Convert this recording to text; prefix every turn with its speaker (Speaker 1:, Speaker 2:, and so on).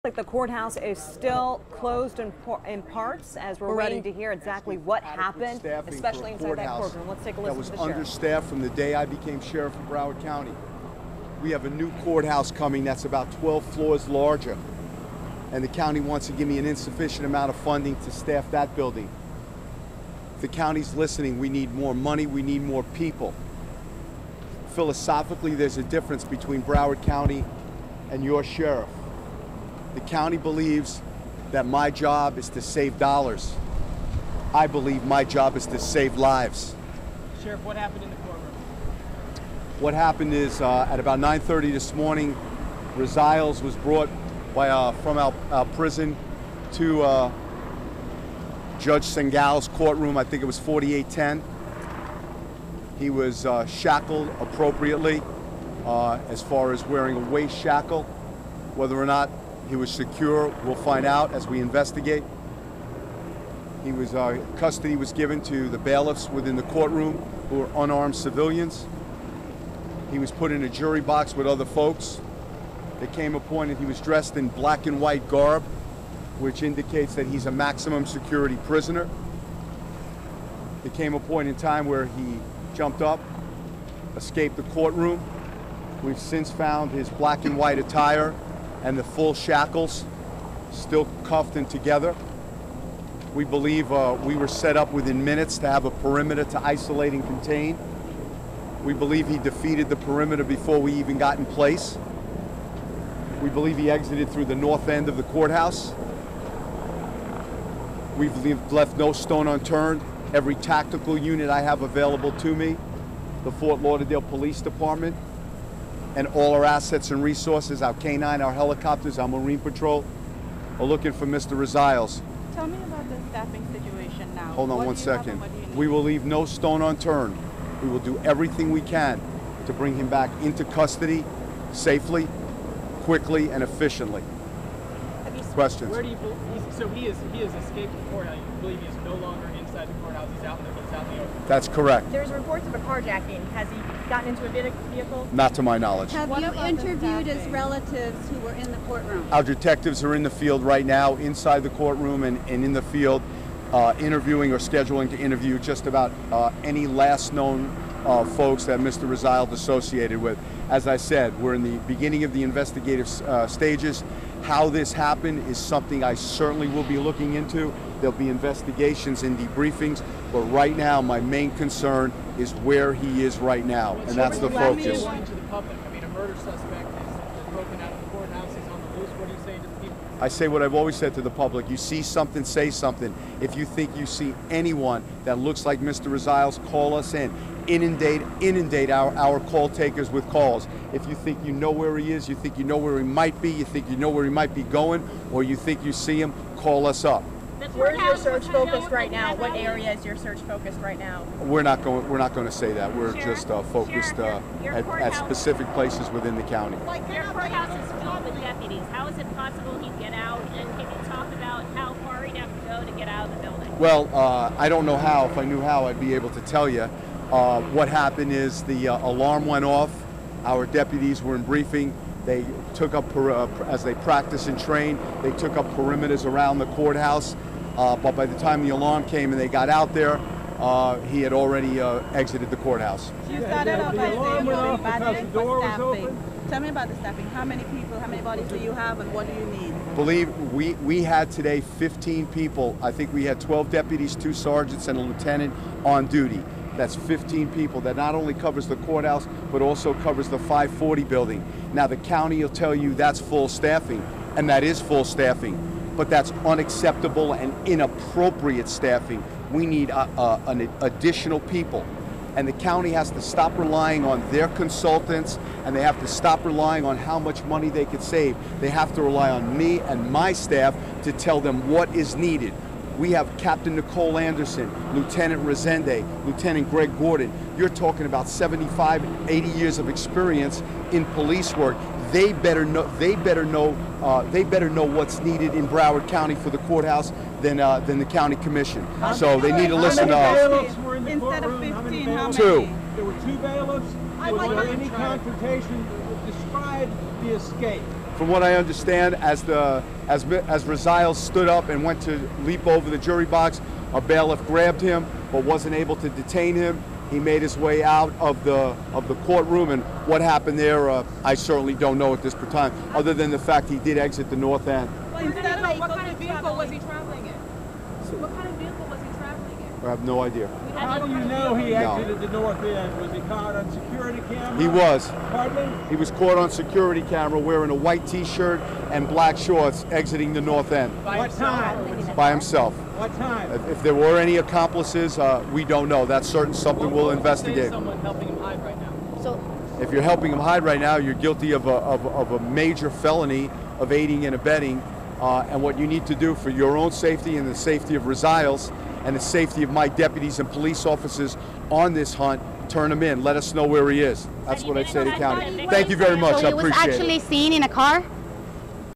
Speaker 1: like the courthouse is still closed in parts as we're waiting to hear exactly what happened, especially inside that courtroom. Let's take a listen to the sheriff.
Speaker 2: That was understaffed from the day I became sheriff of Broward County. We have a new courthouse coming that's about 12 floors larger, and the county wants to give me an insufficient amount of funding to staff that building. If the county's listening, we need more money, we need more people. Philosophically, there's a difference between Broward County and your sheriff. The county believes that my job is to save dollars. I believe my job is to save lives.
Speaker 3: Sheriff, what happened in the courtroom?
Speaker 2: What happened is at about 9:30 this morning, Rosiles was brought by, from our prison to Judge Sengal's courtroom. I think it was 4810. He was shackled appropriately as far as wearing a waist shackle. Whether or not he was secure, we'll find out as we investigate. He was, custody was given to the bailiffs within the courtroom who were unarmed civilians. He was put in a jury box with other folks. There came a point that he was dressed in black and white garb, which indicates that he's a maximum security prisoner. There came a point in time where he jumped up, escaped the courtroom. We've since found his black and white attire and the full shackles still cuffed and together. We believe we were set up within minutes to have a perimeter to isolate and contain. We believe he defeated the perimeter before we even got in place. We believe he exited through the north end of the courthouse. We've left no stone unturned. Every tactical unit I have available to me, the Fort Lauderdale Police Department, and all our assets and resources, our K-9, our helicopters, our Marine Patrol, are looking for Mr. Rosiles.
Speaker 4: Tell me about the staffing situation now.
Speaker 2: Hold on one second. We will leave no stone unturned. We will do everything we can to bring him back into custody safely, quickly, and efficiently. Questions?
Speaker 3: Where do you believe, so he has escaped the courthouse. You believe he's no longer inside the courthouse, he's out in the open?
Speaker 2: That's correct.
Speaker 5: There's reports of a carjacking. Has he gotten into a vehicle?
Speaker 2: Not to my knowledge.
Speaker 6: Have you interviewed his relatives who were in the courtroom?
Speaker 2: Our detectives are in the field right now, inside the courtroom and in the field, interviewing or scheduling to interview just about any last known folks that Mr. Rosiles associated with. As I said, we're in the beginning of the investigative stages. How this happened is something I certainly will be looking into. There'll be investigations and debriefings, but right now my main concern is where he is right now, and that's the focus.
Speaker 3: To the public? I mean, a murder suspect is broken out of the courthouse, he's on the loose. What do you say to the people?
Speaker 2: I say what I've always said to the public. You see something, say something. If you think you see anyone that looks like Mr. Rosiles, call us in. Inundate our call takers with calls. If you think you know where he is, you think you know where he might be, you think you know where he might be going, or you think you see him, call us up.
Speaker 5: Where is your search focused right now? What area is your search focused right now?
Speaker 2: We're not going to say that. We're just focused at specific places within the county.
Speaker 7: Your courthouse is filled with deputies. How is it possible he'd get out? And can you talk about how far he'd have to go to get out of the building?
Speaker 2: Well, I don't know how. If I knew how, I'd be able to tell you. What happened is the alarm went off. Our deputies were in briefing. They took up, as they practice and train, they took up perimeters around the courthouse. But by the time the alarm came and they got out there, he had already exited the courthouse.
Speaker 4: You started off by saying you're budgeting for staffing. Tell me about the staffing. How many people, how many bodies do you have, and what do you need?
Speaker 2: Believe we had today 15 people. I think we had 12 deputies, 2 sergeants, and a lieutenant on duty. That's 15 people. That not only covers the courthouse, but also covers the 540 building. Now the county will tell you that's full staffing, and that is full staffing, but that's unacceptable and inappropriate staffing. We need an additional people. And the county has to stop relying on their consultants, and they have to stop relying on how much money they could save. They have to rely on me and my staff to tell them what is needed. We have Captain Nicole Anderson, Lieutenant Resende, Lieutenant Greg Gordon. You're talking about 75, 80 years of experience in police work. They better know what's needed in Broward County for the courthouse than the county commission. So they need to listen to us.
Speaker 4: Instead of 15, how many?
Speaker 2: 2.
Speaker 3: There were 2 bailiffs. Was there any confrontation? Describe the escape.
Speaker 2: From what I understand, as Rosales stood up and went to leap over the jury box, a bailiff grabbed him but wasn't able to detain him. He made his way out of the courtroom, and what happened there, I certainly don't know at this time, other than the fact he did exit the north end.
Speaker 5: What kind of vehicle was he traveling in? What kind of vehicle was he traveling in?
Speaker 2: I have no idea.
Speaker 8: How do you know he exited the north end? Was he caught on security camera?
Speaker 2: He was.
Speaker 8: Pardon me?
Speaker 2: He was caught on security camera wearing a white t-shirt and black shorts exiting the north end.
Speaker 8: What time?
Speaker 2: By himself.
Speaker 8: What time?
Speaker 2: If there were any accomplices, we don't know. That's something we'll investigate.
Speaker 3: Someone helping him hide right now.
Speaker 6: So,
Speaker 2: If you're helping him hide right now, you're guilty of a major felony of aiding and abetting. And what you need to do for your own safety and the safety of Rosales and the safety of my deputies and police officers on this hunt, turn him in. Let us know where he is. That's what I'd say to county. Thank you very much.
Speaker 9: So
Speaker 2: I
Speaker 9: he was
Speaker 2: appreciate it.
Speaker 9: actually seen in a car?